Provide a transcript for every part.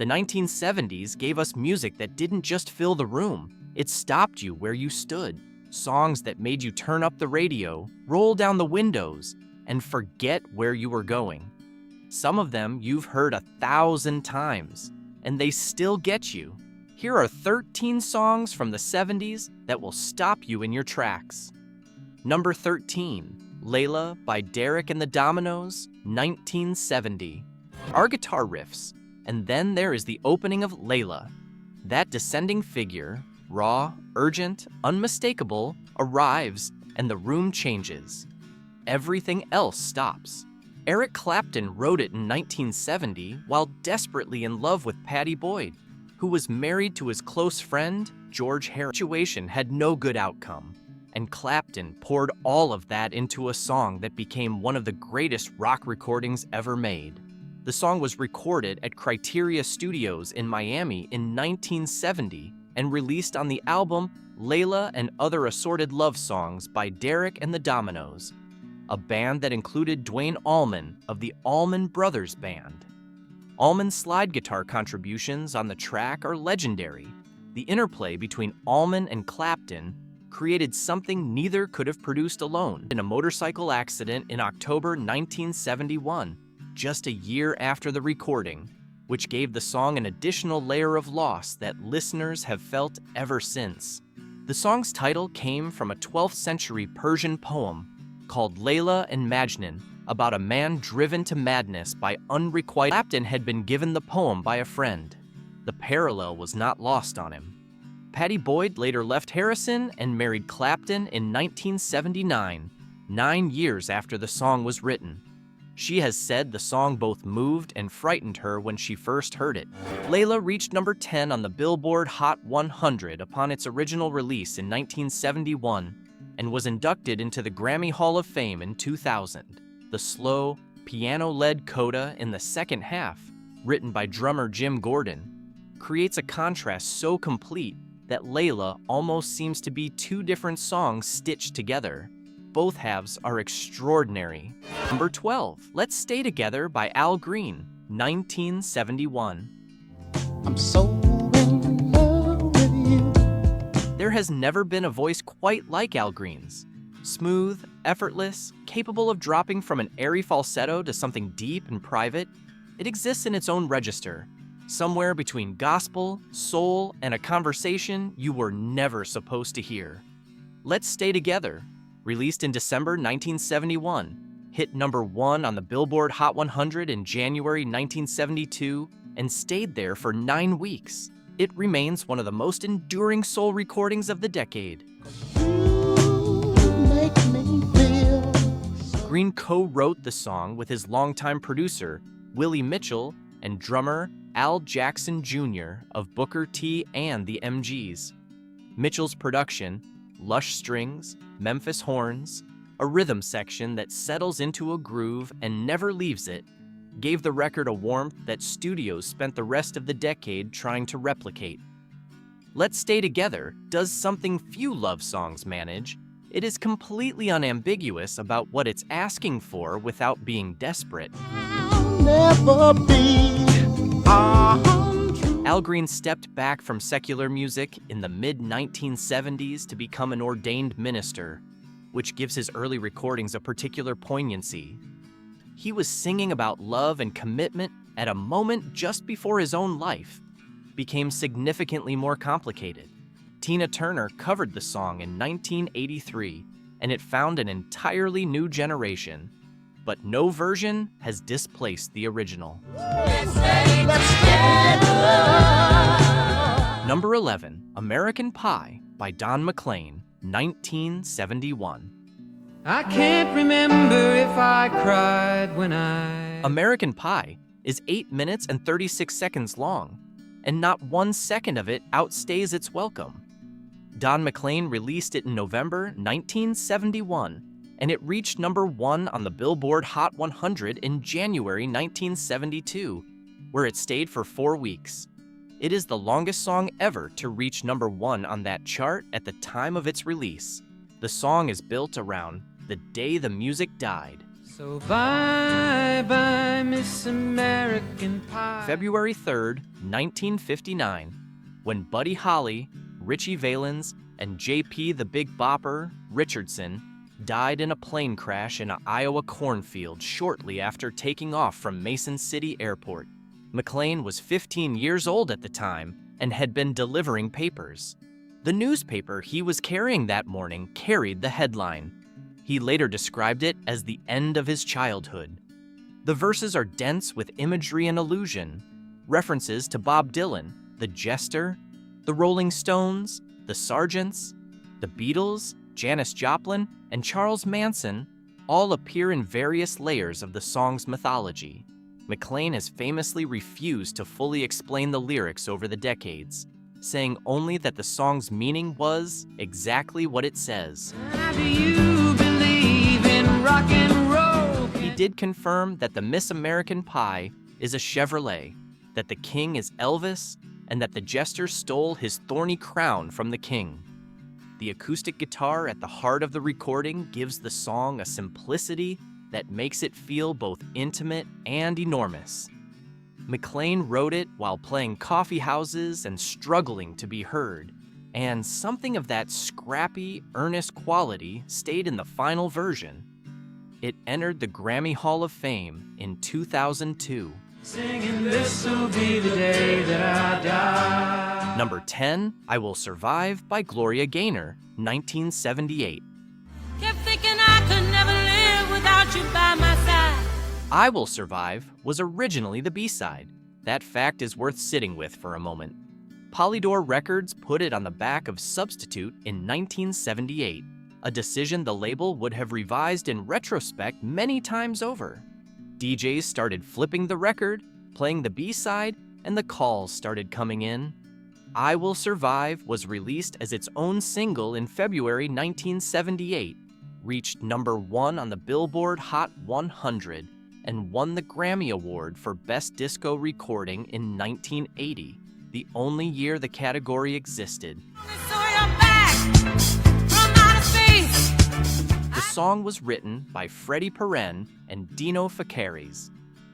The 1970s gave us music that didn't just fill the room, it stopped you where you stood. Songs that made you turn up the radio, roll down the windows, and forget where you were going. Some of them you've heard 1,000 times, and they still get you. Here are 13 songs from the 70s that will stop you in your tracks. Number 13, Layla by Derek and the Dominoes, 1970. Our guitar riffs, and then there is the opening of Layla. That descending figure, raw, urgent, unmistakable, arrives, and the room changes. Everything else stops. Eric Clapton wrote it in 1970 while desperately in love with Pattie Boyd, who was married to his close friend, George Harrison. The situation had no good outcome, and Clapton poured all of that into a song that became one of the greatest rock recordings ever made. The song was recorded at Criteria Studios in Miami in 1970 and released on the album Layla and Other Assorted Love Songs by Derek and the Dominoes, a band that included Duane Allman of the Allman Brothers Band. Allman's slide guitar contributions on the track are legendary. The interplay between Allman and Clapton created something neither could have produced alone. In a motorcycle accident in October 1971, just a year after the recording, which gave the song an additional layer of loss that listeners have felt ever since. The song's title came from a 12th century Persian poem called Layla and Majnun, about a man driven to madness by unrequited. Clapton had been given the poem by a friend. The parallel was not lost on him. Pattie Boyd later left Harrison and married Clapton in 1979, 9 years after the song was written. She has said the song both moved and frightened her when she first heard it. Layla reached number 10 on the Billboard Hot 100 upon its original release in 1971 and was inducted into the Grammy Hall of Fame in 2000. The slow, piano-led coda in the second half, written by drummer Jim Gordon, creates a contrast so complete that Layla almost seems to be two different songs stitched together. Both halves are extraordinary. Number 12, Let's Stay Together by Al Green, 1971. I'm so in love with you. There has never been a voice quite like Al Green's. Smooth, effortless, capable of dropping from an airy falsetto to something deep and private, it exists in its own register, somewhere between gospel, soul, and a conversation you were never supposed to hear. Let's Stay Together, released in December 1971, hit number 1 on the Billboard Hot 100 in January 1972, and stayed there for 9 weeks. It remains one of the most enduring soul recordings of the decade. Green co-wrote the song with his longtime producer, Willie Mitchell, and drummer Al Jackson Jr. of Booker T and the MGs. Mitchell's production, lush strings, Memphis horns, a rhythm section that settles into a groove and never leaves it, gave the record a warmth that studios spent the rest of the decade trying to replicate. Let's Stay Together does something few love songs manage. It is completely unambiguous about what it's asking for without being desperate. I'll never be untrue. Al Green stepped back from secular music in the mid-1970s to become an ordained minister, which gives his early recordings a particular poignancy. He was singing about love and commitment at a moment just before his own life became significantly more complicated. Tina Turner covered the song in 1983, and it found an entirely new generation. But no version has displaced the original. Number 11, American Pie by Don McLean, 1971. I can't remember if I cried when American Pie is 8 minutes and 36 seconds long, and not 1 second of it outstays its welcome. Don McLean released it in November 1971, and it reached number 1 on the Billboard Hot 100 in January 1972, where it stayed for 4 weeks. It is the longest song ever to reach number 1 on that chart at the time of its release. The song is built around the day the music died. So bye-bye, Miss American Pie. February 3rd, 1959, when Buddy Holly, Richie Valens, and J.P. the Big Bopper Richardson died in a plane crash in an Iowa cornfield shortly after taking off from Mason City Airport. McLean was 15 years old at the time and had been delivering papers. The newspaper he was carrying that morning carried the headline. He later described it as the end of his childhood. The verses are dense with imagery and allusion, references to Bob Dylan, the Jester, the Rolling Stones, the Sargents, the Beatles, Janis Joplin, and Charles Manson all appear in various layers of the song's mythology. McLean has famously refused to fully explain the lyrics over the decades, saying only that the song's meaning was exactly what it says. How do you believe in rock and roll? He did confirm that the Miss American Pie is a Chevrolet, that the king is Elvis, and that the jester stole his thorny crown from the king. The acoustic guitar at the heart of the recording gives the song a simplicity that makes it feel both intimate and enormous. McLean wrote it while playing coffee houses and struggling to be heard, and something of that scrappy, earnest quality stayed in the final version. It entered the Grammy Hall of Fame in 2002. Singing this'll be the day that I die. Number 10, I Will Survive by Gloria Gaynor, 1978. Kept thinking I could never live without you by my side. I Will Survive was originally the B-side. That fact is worth sitting with for a moment. Polydor Records put it on the back of Substitute in 1978, a decision the label would have revised in retrospect many times over. DJs started flipping the record, playing the B-side, and the calls started coming in. I Will Survive was released as its own single in February 1978, reached number 1 on the Billboard Hot 100, and won the Grammy Award for Best Disco Recording in 1980, the only year the category existed. So you're back from outer space. The song was written by Freddie Perren and Dino Ficaris.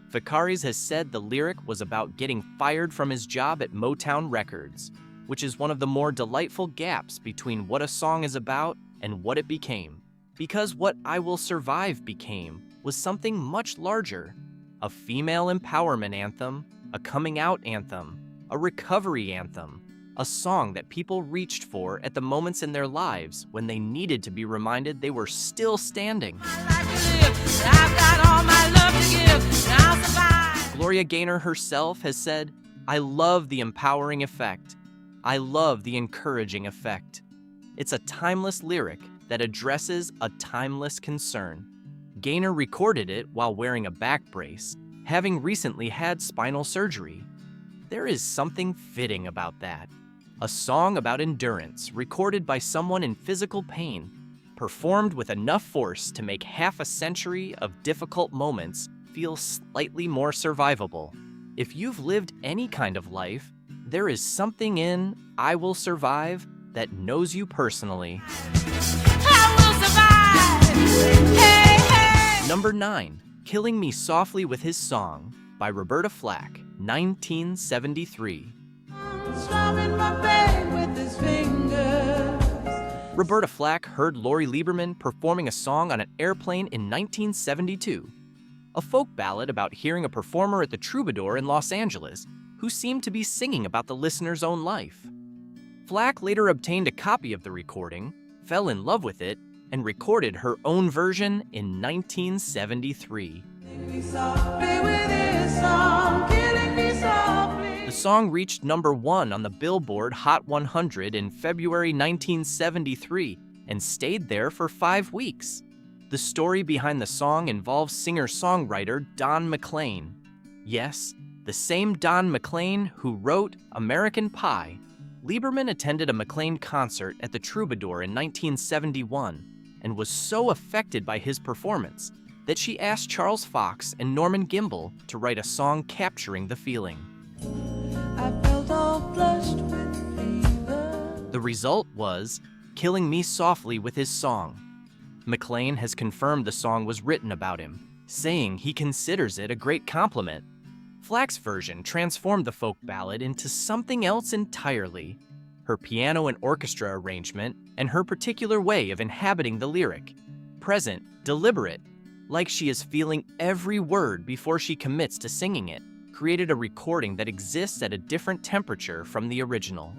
Ficaris has said the lyric was about getting fired from his job at Motown Records, which is one of the more delightful gaps between what a song is about and what it became. Because what I Will Survive became was something much larger, a female empowerment anthem, a coming out anthem, a recovery anthem, a song that people reached for at the moments in their lives when they needed to be reminded they were still standing. I've got all my love to give, and I'll survive. Gloria Gaynor herself has said, I love the empowering effect. I love the encouraging effect. It's a timeless lyric that addresses a timeless concern. Gaynor recorded it while wearing a back brace, having recently had spinal surgery. There is something fitting about that. A song about endurance recorded by someone in physical pain, performed with enough force to make half a century of difficult moments feel slightly more survivable. If you've lived any kind of life, there is something in I Will Survive that knows you personally. I will survive. Hey, hey. Number 9, Killing Me Softly with His Song by Roberta Flack, 1973. Strumming my pain with his fingers. Roberta Flack heard Lori Lieberman performing a song on an airplane in 1972, a folk ballad about hearing a performer at the Troubadour in Los Angeles who seemed to be singing about the listener's own life. Flack later obtained a copy of the recording, fell in love with it, and recorded her own version in 1973. The song reached number 1 on the Billboard Hot 100 in February 1973 and stayed there for 5 weeks. The story behind the song involves singer-songwriter Don McLean. Yes, the same Don McLean who wrote American Pie. Lieberman attended a McLean concert at the Troubadour in 1971 and was so affected by his performance that she asked Charles Fox and Norman Gimbel to write a song capturing the feeling. I felt all flushed with fever. The result was Killing Me Softly with His Song. McLean has confirmed the song was written about him, saying he considers it a great compliment. Flack's version transformed the folk ballad into something else entirely. Her piano and orchestra arrangement, and her particular way of inhabiting the lyric. Present, deliberate, like she is feeling every word before she commits to singing it, created a recording that exists at a different temperature from the original.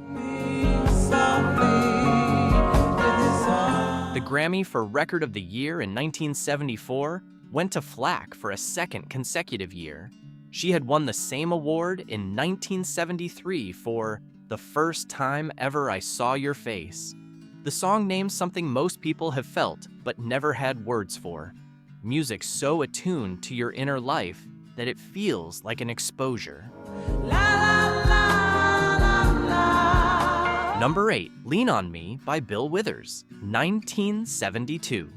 The Grammy for Record of the Year in 1974 went to Flack for a second consecutive year. She had won the same award in 1973 for The First Time Ever I Saw Your Face. The song names something most people have felt but never had words for. Music so attuned to your inner life that it feels like an exposure. Number 8, Lean on Me by Bill Withers, 1972.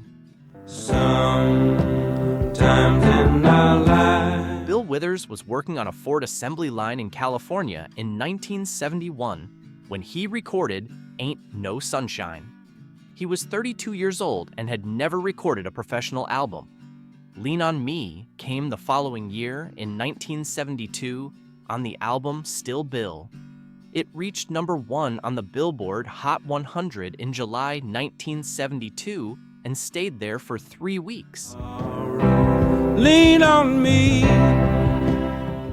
Sometimes in our lives. Bill Withers was working on a Ford assembly line in California in 1971 when he recorded Ain't No Sunshine. He was 32 years old and had never recorded a professional album. Lean on Me came the following year in 1972 on the album Still Bill. It reached number 1 on the Billboard Hot 100 in July 1972 and stayed there for 3 weeks. Lean on me.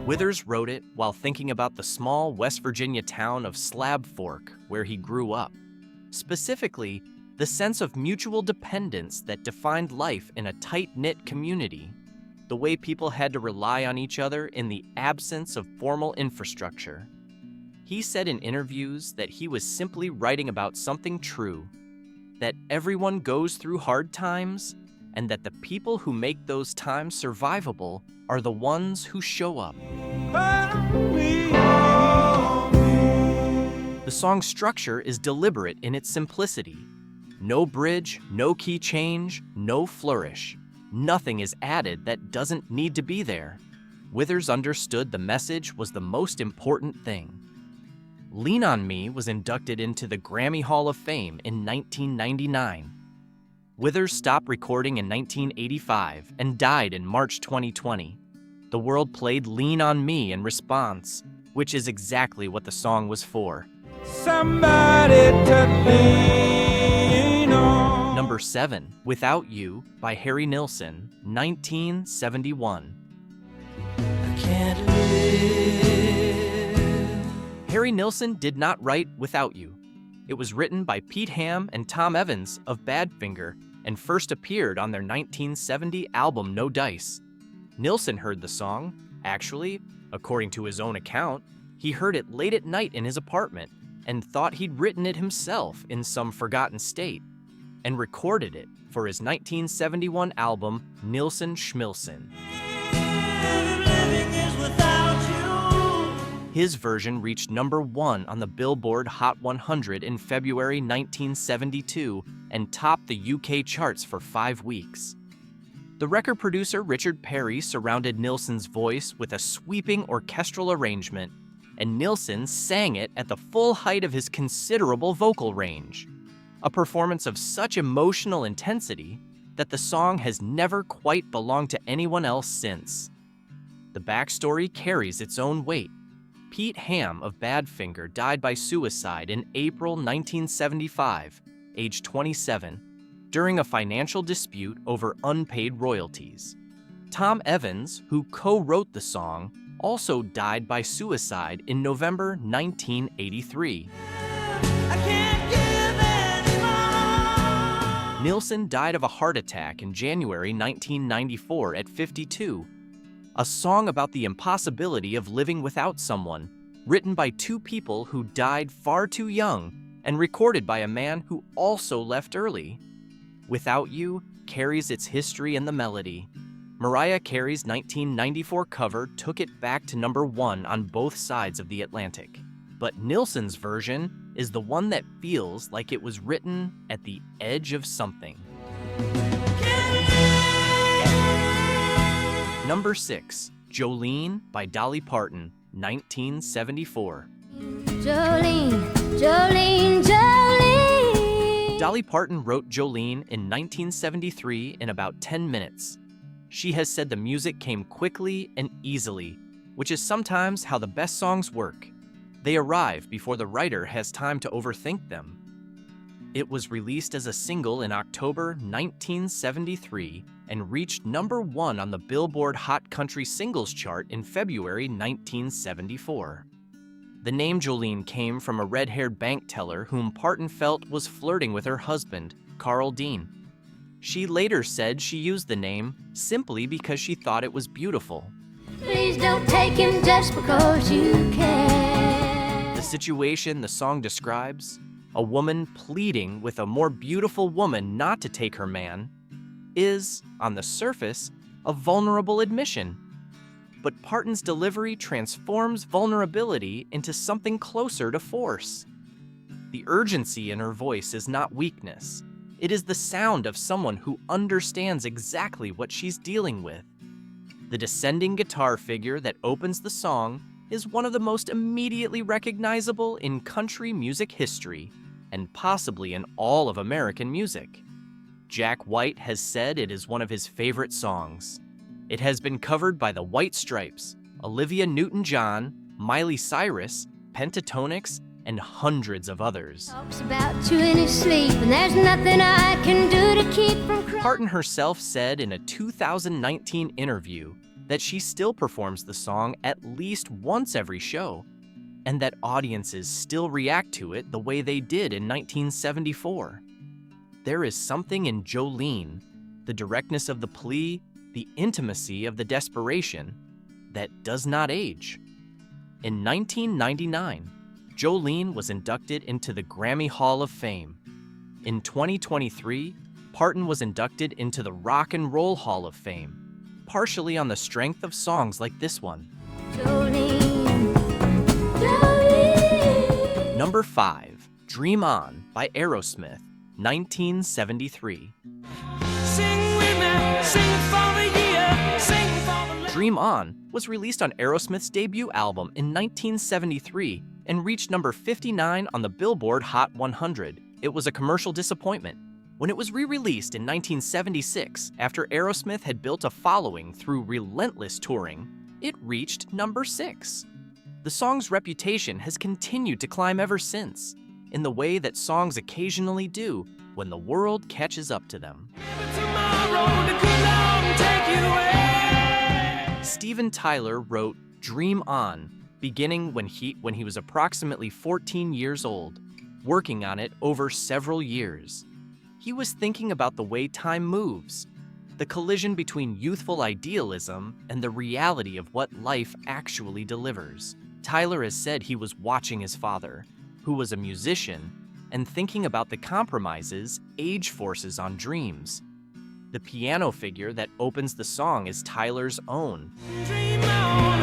Withers wrote it while thinking about the small West Virginia town of Slab Fork, where he grew up. Specifically, the sense of mutual dependence that defined life in a tight-knit community, the way people had to rely on each other in the absence of formal infrastructure. He said in interviews that he was simply writing about something true, that everyone goes through hard times, and that the people who make those times survivable are the ones who show up. The song's structure is deliberate in its simplicity. No bridge, no key change, no flourish. Nothing is added that doesn't need to be there. Withers understood the message was the most important thing. Lean on Me was inducted into the Grammy Hall of Fame in 1999. Withers stopped recording in 1985 and died in March 2020. The world played Lean on Me in response, which is exactly what the song was for. Somebody to lean on. Number 7, Without You by Harry Nilsson, 1971. I can't live. Harry Nilsson did not write Without You. It was written by Pete Ham and Tom Evans of Badfinger and first appeared on their 1970 album No Dice. Nilsson heard the song. Actually, according to his own account, he heard it late at night in his apartment and thought he'd written it himself in some forgotten state, and recorded it for his 1971 album Nilsson Schmilsson. His version reached number 1 on the Billboard Hot 100 in February 1972 and topped the UK charts for 5 weeks. The record producer Richard Perry surrounded Nilsson's voice with a sweeping orchestral arrangement, and Nilsson sang it at the full height of his considerable vocal range. A performance of such emotional intensity that the song has never quite belonged to anyone else since. The backstory carries its own weight. Pete Ham of Badfinger died by suicide in April 1975, age 27, during a financial dispute over unpaid royalties. Tom Evans, who co-wrote the song, also died by suicide in November 1983. Nilsson died of a heart attack in January 1994 at 52. A song about the impossibility of living without someone, written by 2 people who died far too young and recorded by a man who also left early. Without You carries its history in the melody. Mariah Carey's 1994 cover took it back to number 1 on both sides of the Atlantic. But Nilsson's version is the one that feels like it was written at the edge of something. Number 6, Jolene by Dolly Parton, 1974. Jolene, Jolene, Jolene. Dolly Parton wrote Jolene in 1973 in about 10 minutes. She has said the music came quickly and easily, which is sometimes how the best songs work. They arrive before the writer has time to overthink them. It was released as a single in October 1973 and reached #1 on the Billboard Hot Country Singles chart in February 1974. The name Jolene came from a red-haired bank teller whom Parton felt was flirting with her husband, Carl Dean. She later said she used the name simply because she thought it was beautiful. Please don't take him just because you can. The situation the song describes, a woman pleading with a more beautiful woman not to take her man, is, on the surface, a vulnerable admission. But Parton's delivery transforms vulnerability into something closer to force. The urgency in her voice is not weakness. It is the sound of someone who understands exactly what she's dealing with. The descending guitar figure that opens the song is one of the most immediately recognizable in country music history, and possibly in all of American music. Jack White has said it is one of his favorite songs. It has been covered by the White Stripes, Olivia Newton-John, Miley Cyrus, Pentatonix, and hundreds of others. Talks about you in his sleep, and there's nothing I can do to keep from crying. Parton herself said in a 2019 interview that she still performs the song at least once every show, and that audiences still react to it the way they did in 1974. There is something in Jolene, the directness of the plea, the intimacy of the desperation, that does not age. In 1999, Jolene was inducted into the Grammy Hall of Fame. In 2023, Parton was inducted into the Rock and Roll Hall of Fame, partially on the strength of songs like this one. Jolene, Jolene. Number 5, Dream On by Aerosmith, 1973. Sing with me, sing for the year, sing for the Dream On was released on Aerosmith's debut album in 1973 and reached number 59 on the Billboard Hot 100. It was a commercial disappointment. When it was re-released in 1976, after Aerosmith had built a following through relentless touring, it reached number 6. The song's reputation has continued to climb ever since, in the way that songs occasionally do when the world catches up to them. tomorrow to good long take you away. Steven Tyler wrote Dream On, beginning when he was approximately 14 years old, working on it over several years. He was thinking about the way time moves, the collision between youthful idealism and the reality of what life actually delivers. Tyler has said he was watching his father, who was a musician, and thinking about the compromises age forces on dreams. The piano figure that opens the song is Tyler's own. Dream on,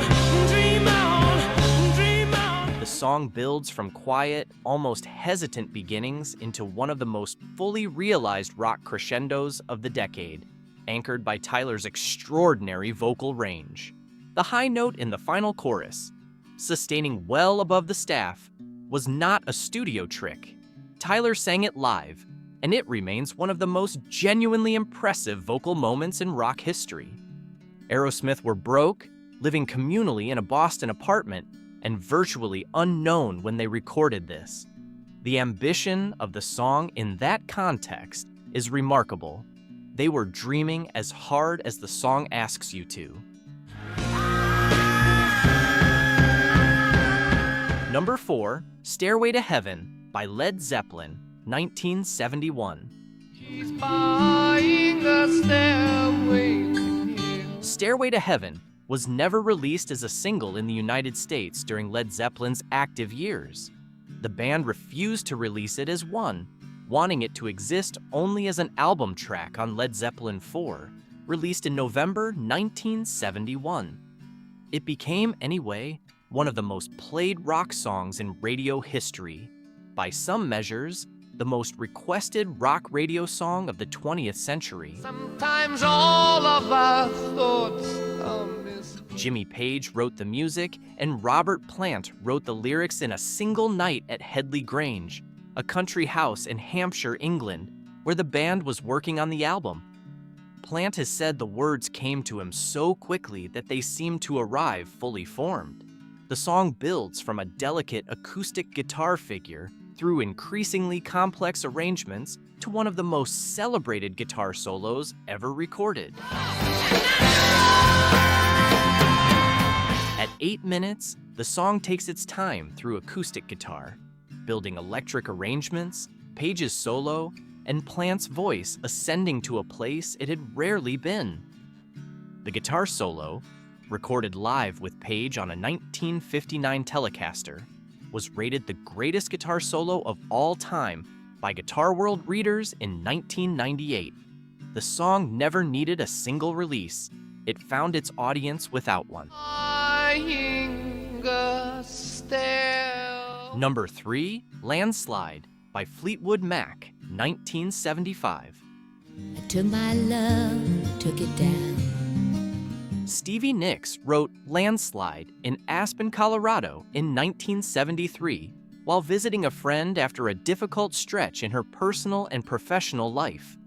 dream on, dream on. The song builds from quiet, almost hesitant beginnings into one of the most fully realized rock crescendos of the decade, anchored by Tyler's extraordinary vocal range. The high note in the final chorus, sustaining well above the staff, was not a studio trick. Tyler sang it live, and it remains one of the most genuinely impressive vocal moments in rock history. Aerosmith were broke, living communally in a Boston apartment, and virtually unknown when they recorded this. The ambition of the song in that context is remarkable. They were dreaming as hard as the song asks you to. Number 4, Stairway to Heaven by Led Zeppelin, 1971. She's buying a stairway to heaven. Stairway to Heaven was never released as a single in the United States during Led Zeppelin's active years. The band refused to release it as one, wanting it to exist only as an album track on Led Zeppelin 4, released in November 1971. It became, anyway, one of the most played rock songs in radio history. By some measures, the most requested rock radio song of the 20th century. Sometimes all of our thoughts are missed. Jimmy Page wrote the music, and Robert Plant wrote the lyrics in a single night at Headley Grange, a country house in Hampshire, England, where the band was working on the album. Plant has said the words came to him so quickly that they seemed to arrive fully formed. The song builds from a delicate acoustic guitar figure through increasingly complex arrangements to one of the most celebrated guitar solos ever recorded. At 8 minutes, the song takes its time through acoustic guitar, building electric arrangements, Page's solo, and Plant's voice ascending to a place it had rarely been. The guitar solo, recorded live with Page on a 1959 Telecaster, was rated the greatest guitar solo of all time by Guitar World readers in 1998. The song never needed a single release. It found its audience without one. Number 3, Landslide by Fleetwood Mac, 1975. I took my love, took it down. Stevie Nicks wrote Landslide in Aspen, Colorado in 1973 while visiting a friend after a difficult stretch in her personal and professional life.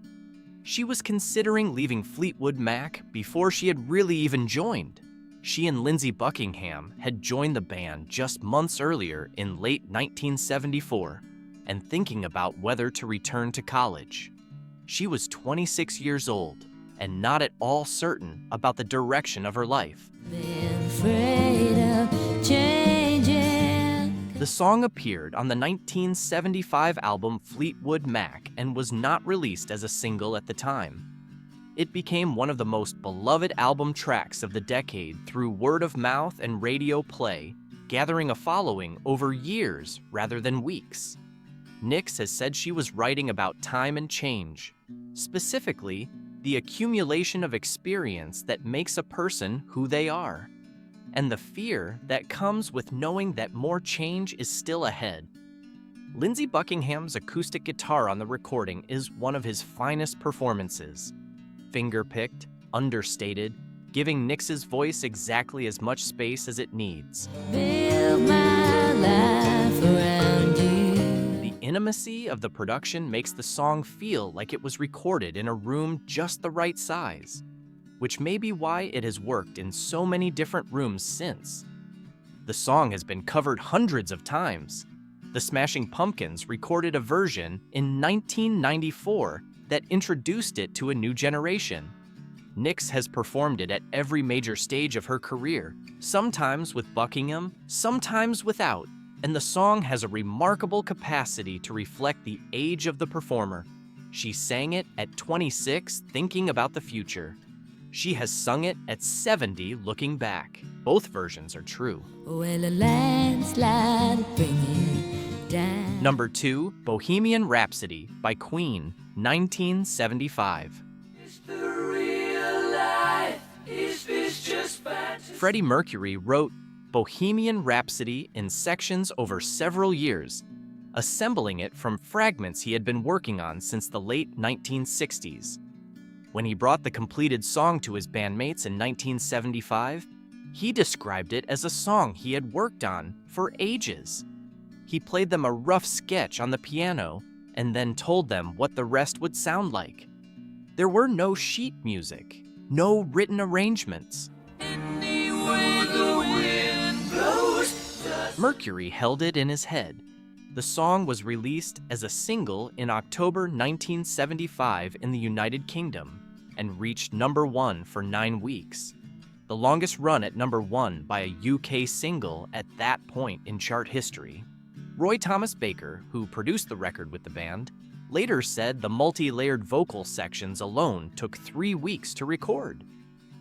She was considering leaving Fleetwood Mac before she had really even joined. She and Lindsey Buckingham had joined the band just months earlier in late 1974 and thinking about whether to return to college. She was 26 years old and not at all certain about the direction of her life. Been afraid of changing. The song appeared on the 1975 album Fleetwood Mac and was not released as a single at the time. It became one of the most beloved album tracks of the decade through word of mouth and radio play, gathering a following over years rather than weeks. Nicks has said she was writing about time and change, specifically, the accumulation of experience that makes a person who they are, and the fear that comes with knowing that more change is still ahead. Lindsey Buckingham's acoustic guitar on the recording is one of his finest performances. Finger-picked, understated, giving Nicks's voice exactly as much space as it needs. Build my life around you. The intimacy of the production makes the song feel like it was recorded in a room just the right size, which may be why it has worked in so many different rooms since. The song has been covered hundreds of times. The Smashing Pumpkins recorded a version in 1994 that introduced it to a new generation. Nicks has performed it at every major stage of her career, sometimes with Buckingham, sometimes without, and the song has a remarkable capacity to reflect the age of the performer. She sang it at 26, thinking about the future. She has sung it at 70, looking back. Both versions are true. Well, a landslide bring it down. Number 2, Bohemian Rhapsody by Queen, 1975. Freddie Mercury wrote Bohemian Rhapsody in sections over several years, assembling it from fragments he had been working on since the late 1960s. When he brought the completed song to his bandmates in 1975, he described it as a song he had worked on for ages. He played them a rough sketch on the piano and then told them what the rest would sound like. There were no sheet music, no written arrangements. Mercury held it in his head. The song was released as a single in October 1975 in the United Kingdom and reached number 1 for 9 weeks, the longest run at number 1 by a UK single at that point in chart history. Roy Thomas Baker, who produced the record with the band, later said the multi-layered vocal sections alone took 3 weeks to record.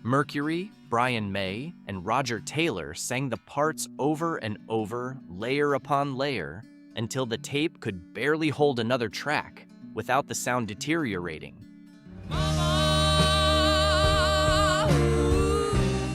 Mercury, Brian May, and Roger Taylor sang the parts over and over, layer upon layer, until the tape could barely hold another track without the sound deteriorating.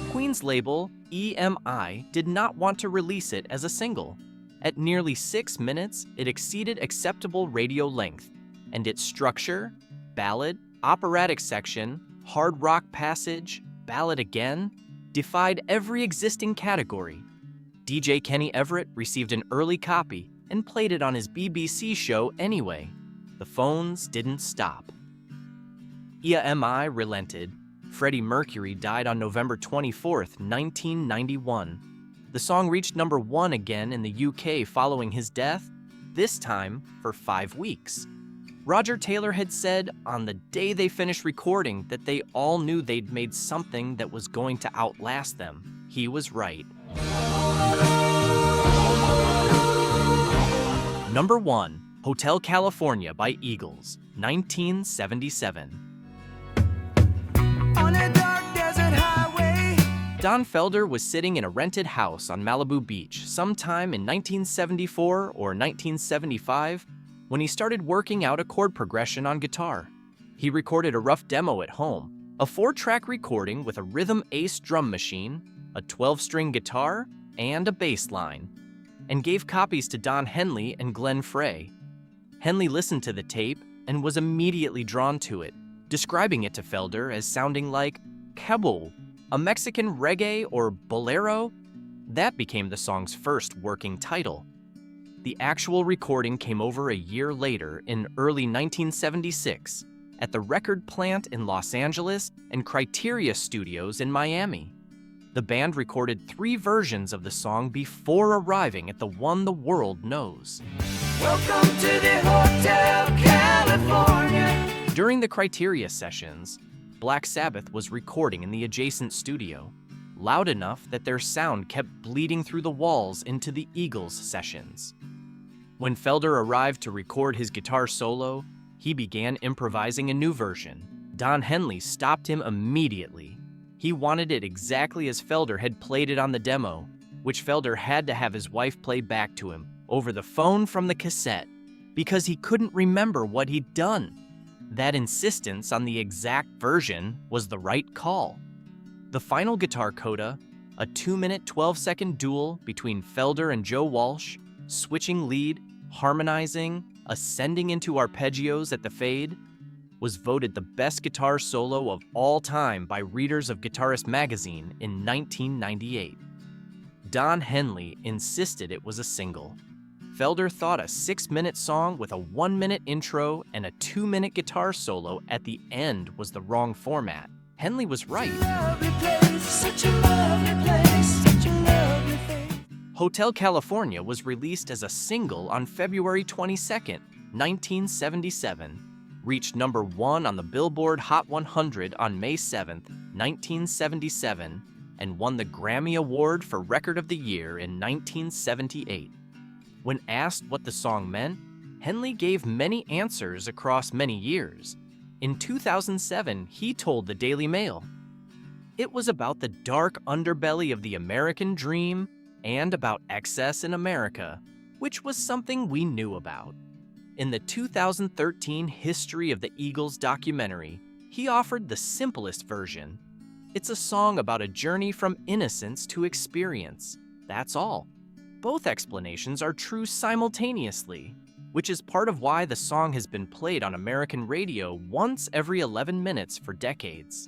Queen's label, EMI, did not want to release it as a single. At nearly 6 minutes, it exceeded acceptable radio length, and its structure, ballad, operatic section, hard rock passage, ballad again, defied every existing category. DJ Kenny Everett received an early copy and played it on his BBC show anyway. The phones didn't stop. EMI relented. Freddie Mercury died on November 24, 1991. The song reached number 1 again in the UK following his death, this time for 5 weeks. Roger Taylor had said on the day they finished recording that they all knew they'd made something that was going to outlast them. He was right. Number 1, Hotel California by Eagles, 1977. On a dark desert highway. Don Felder was sitting in a rented house on Malibu Beach sometime in 1974 or 1975 when he started working out a chord progression on guitar. He recorded a rough demo at home, a 4-track recording with a Rhythm Ace drum machine, a 12-string guitar, and a bass line, and gave copies to Don Henley and Glenn Frey. Henley listened to the tape and was immediately drawn to it, describing it to Felder as sounding like cabul, a Mexican reggae or bolero. That became the song's first working title. The actual recording came over a year later in early 1976 at the record plant in Los Angeles and Criteria Studios in Miami. The band recorded 3 versions of the song before arriving at the one the world knows. Welcome to the Hotel California. During the Criteria sessions, Black Sabbath was recording in the adjacent studio, loud enough that their sound kept bleeding through the walls into the Eagles sessions. When Felder arrived to record his guitar solo, he began improvising a new version. Don Henley stopped him immediately. He wanted it exactly as Felder had played it on the demo, which Felder had to have his wife play back to him over the phone from the cassette because he couldn't remember what he'd done. That insistence on the exact version was the right call. The final guitar coda, a 2-minute 12-second duel between Felder and Joe Walsh, switching lead, harmonizing, ascending into arpeggios at the fade, was voted the best guitar solo of all time by readers of Guitarist magazine in 1998. Don Henley insisted it was a single. Felder thought a 6-minute song with a 1-minute intro and a 2-minute guitar solo at the end was the wrong format. Henley was right. Lovely place, such a lovely place, such a lovely thing. Hotel California was released as a single on February 22, 1977, reached number 1 on the Billboard Hot 100 on May 7, 1977, and won the Grammy Award for Record of the Year in 1978. When asked what the song meant, Henley gave many answers across many years. In 2007, he told the Daily Mail, "It was about the dark underbelly of the American dream and about excess in America, which was something we knew about." In the 2013 History of the Eagles documentary, he offered the simplest version. It's a song about a journey from innocence to experience. That's all. Both explanations are true simultaneously, which is part of why the song has been played on American radio once every 11 minutes for decades.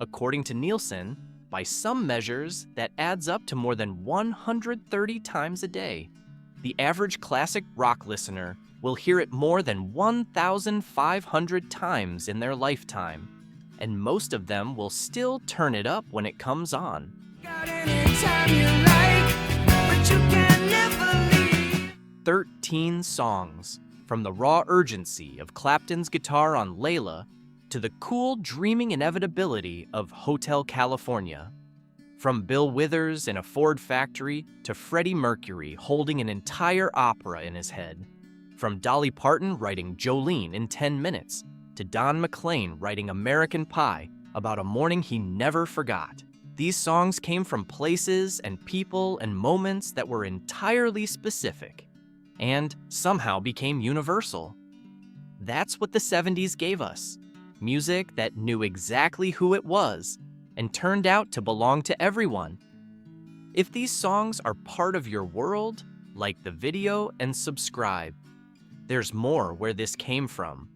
According to Nielsen, by some measures, that adds up to more than 130 times a day. The average classic rock listener will hear it more than 1,500 times in their lifetime, and most of them will still turn it up when it comes on. Got any time you like, but you can never leave. 13 songs, from the raw urgency of Clapton's guitar on Layla to the cool, dreaming inevitability of Hotel California. From Bill Withers in a Ford factory to Freddie Mercury holding an entire opera in his head. From Dolly Parton writing Jolene in 10 minutes to Don McLean writing American Pie about a morning he never forgot. These songs came from places and people and moments that were entirely specific and somehow became universal. That's what the 70s gave us. Music that knew exactly who it was and turned out to belong to everyone. If these songs are part of your world, like the video and subscribe. There's more where this came from.